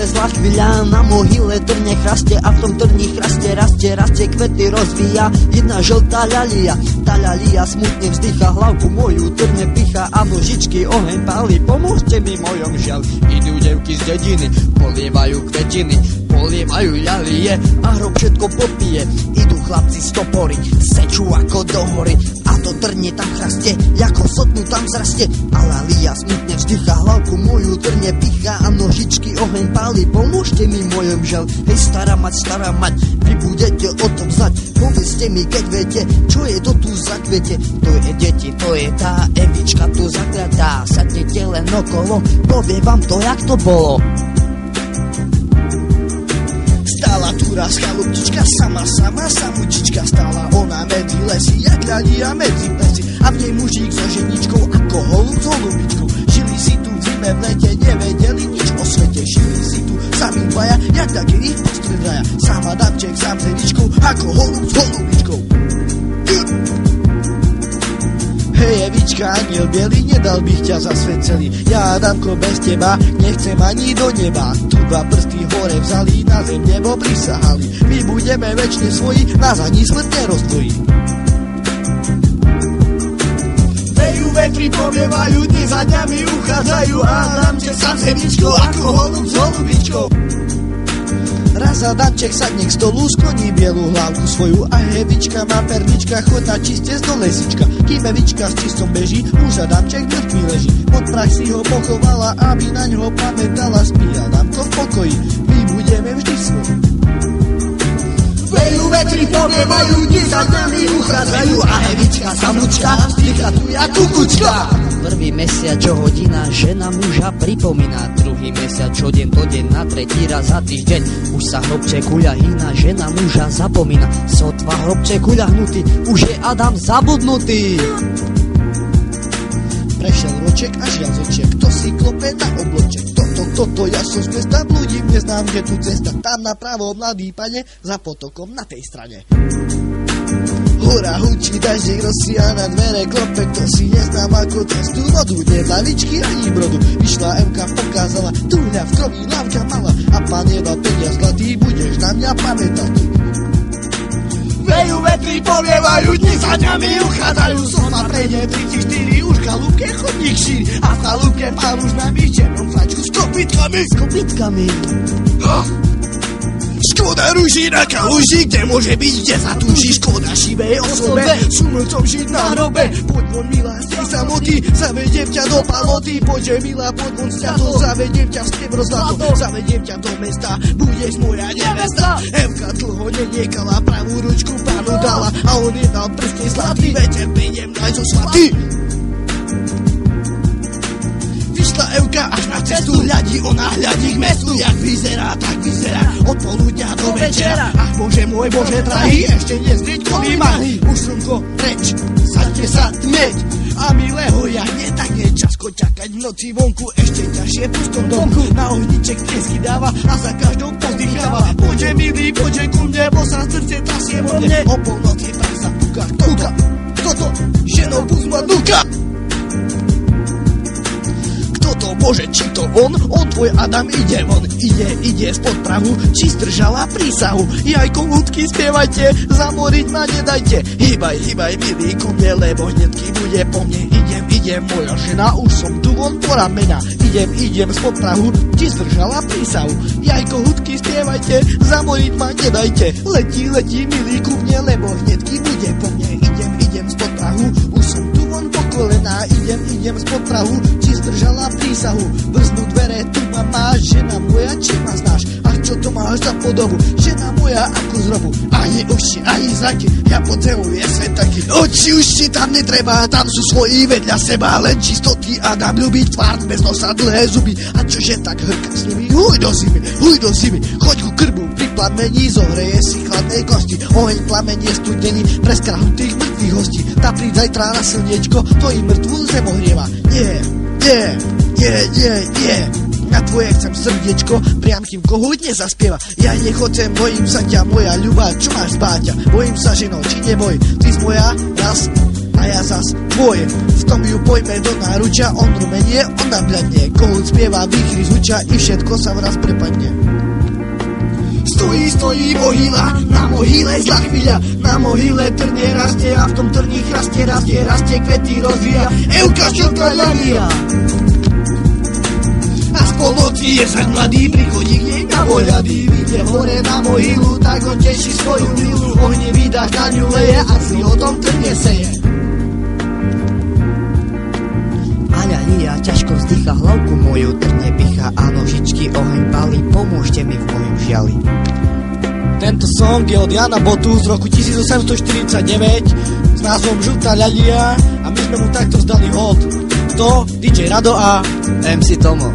zlá chvíľa, na mohyle trne chraste a v tom trni chraste rastie, kvety rozvíja jedna žltá ľalia. Tá ľalia smutne vzdycha, hlavku moju trne picha a nožičky oheň páli. Pomôžte mi mojom žiaľ. Idú devky z dediny, polievajú kvetiny, polievajú ľalie a hrob všetko popije. Idú chlapci z topory, sečú ako do hory a to trnie tam chraste, ako sotnu tam zraste. A ľalia smutne vzdycha, hlavku moju trne picha a nožičky oheň páli. Pomôžte mi mojom žiaľ. Hej stará mať, vy budete o tom znať. Povedzte mi, keď viete, čo je to tu za kvete. To je deti, to je tá Evička tu zakliatá. Sadnete len okolo, povie vám to, jak to bolo. Stála tu raz chalupčička, samučička. Stála ona medzi lesy, jak ľadia medzi plesy. A v nej mužík so ženičkou, ako holub s holubičkou. Žili si tu v zime, v lete, nevedeli nič o svete. Žili si tu sami dvaja, jak taký ich postredaja. Sama Adamček, sám s Evičkou, ako holub s holubičkou. Hej Evička, aniel bielý, nedal bych ťa za svet celý. Ja Adamko bez teba nechcem ani do neba. Tu dva prsty hore vzali, na zem nebo prisahali. My budeme večne svoji, nás ani smrt nerozdvojí. Vejú vetri, povievajú, dni za dňami uchádzajú a Adamček sám s Evičkou, ako holub s holubičkou. Raz Adamček sadne k stolu, skloní bielú hlavku svoju a Evička má pernička, chod na čiste do lesička. Kým Evička s čistom beží, už Adamček mŕtvý leží. Pod prach si ho pochovala, aby na ňo pamätala. Spí Adamko v pokoji, my budeme vždy svoji. Vejú vetri, povievajú, dni za dňami uchádzajú a Evička samučka, vzdycha tu jak kukučka. Prvý mesiac, čo hodina, žena muža pripomína. Druhý mesiac, čo deň to deň, na tretí raz za týždeň. Už sa hrobček uľahína, žena muža zapomína. Sotva hrobček uľahnutý, už je Adam zabudnutý. Prešiel roček a žiaľ z očiek, kto si klope na obloček. Toto, ja som z mesta, blúdim, neznám, že tu cesta. Tam napravo, mladý pane, za potokom na tej strane. Hora hučí, daždek rozsia na dvere klope, kto si neznám ako cestu vodu. Nedlavičky ani brodu, vyšla Emka, pokázala, túľa v kroví lávka mala a pán jedal peniaz zlatý, budeš na mňa pamätať. Vejú vetri, povievajú, dni za dňami uchádzajú. Soma prejde 34, už v chalúbke chodník šíri a v chalúbke pán už nabí černom flačku s kopitkami. Škoda ruží na kaluži, kde môže byť, kde zatúži. Škoda šivej osobe, sumrcom žiť na hrobe. Poď von, milá, z tej samoty, zavediem ťa do paloty. Poďže, milá, poď von z ťato, zavediem ťa v striebro zlato. Zavediem ťa do mesta, budeš moja nevesta. Evka dlho neniekala, pravú ručku pánu dala a on je dal prstne zlatý. Večer prídem nájsť zo svatý. Vyšla Evka až na cestu, hľadí ona, hľadí k mestu. Jak vyzerá, tak vyzerá, od poludňa do večera. Ach bože môj, bože drahý, ešte nezrieť koný malý. Už slnko preč, saďte sa tmeť. A milého ja tak nie časko čakať v noci vonku. Ešte ťažšie v pustom domku, na ohniček triesky dáva a za každou pozdycháva. Poďže milý, poďže ku mne, bo sa srdce trasie vo mne. O polnoci tak sa púka, kto to, ženou púzma dúka. Toto, bože, či to on tvoj Adam ide von. Ide spod prahu, či zdržala prísahu. Jajko, ľudky, spievajte, zamoriť ma nedajte. Hýbaj, milý, ku mne, lebo hnedky bude po mne. Idem, moja žena, už som tu von po ramena. Idem spod prahu, či zdržala prísahu. Jajko, ľudky, spievajte, zamoriť ma nedajte. Letí, milý, ku mne, lebo hnedky bude po mne. Idem spod prahu, už som tu von po kolená. Idem spod prahu, či zdržala prísahu. Vrznú dvere, tu ma máš, žena moja, či ma znáš? A čo to máš za podobu? Žena moja ako z robu. Ani uši, ani zraky, ja pod zemou je svet taký. Oči už si tam netreba, tam sú svoji vedľa seba. Len čistoty a dám ľubiť tvár, bez nosa dlhé zuby. A čože tak hrka s nimi? Huj do zimy, choď ku krbu, pri plamení zohreje si chladnej kosti. Oheň plamenie studený, pre skrahnutých mŕtvych hostí. Tá príď zajtra na slniečko, to i mŕtvú zem ohrieva. Nie. Na tvoje chcem srdiečko, priam kým kohúť nezaspieva. Ja nechcem, bojím sa ťa, moja ľuba, čo máš zbáťa? Bojím sa, ženo, či neboj, ty z moja raz, a ja zas tvoje. V tom ju pojme do náručia, on rumenie, ona bľadne. Kohút spieva, výchry zvučia i všetko sa vraz prepadne. Stojí mohyla, na mohyle zlá chvíľa, na mohyle trnie rastie a v tom trní rastie, kvety rozvíja. Euka šťotka ľania. A z polnoci je sa mladý, prichodí k nej na voľady. Vyjde hore na mohylu, tak on teší svoju milu. Ohne vydáš na ňu leje a si o tom trnie seje. Aľa lia, ťažko vzdycha, hlavku moju trne picha a nožičky oheň palí, pomôžte mi v mojom žiali. Tento song je od Jana Botu z roku 1849 s názvom Žltá ľalia a my sme mu takto vzdali hod. To DJ Rado a MC Tomo.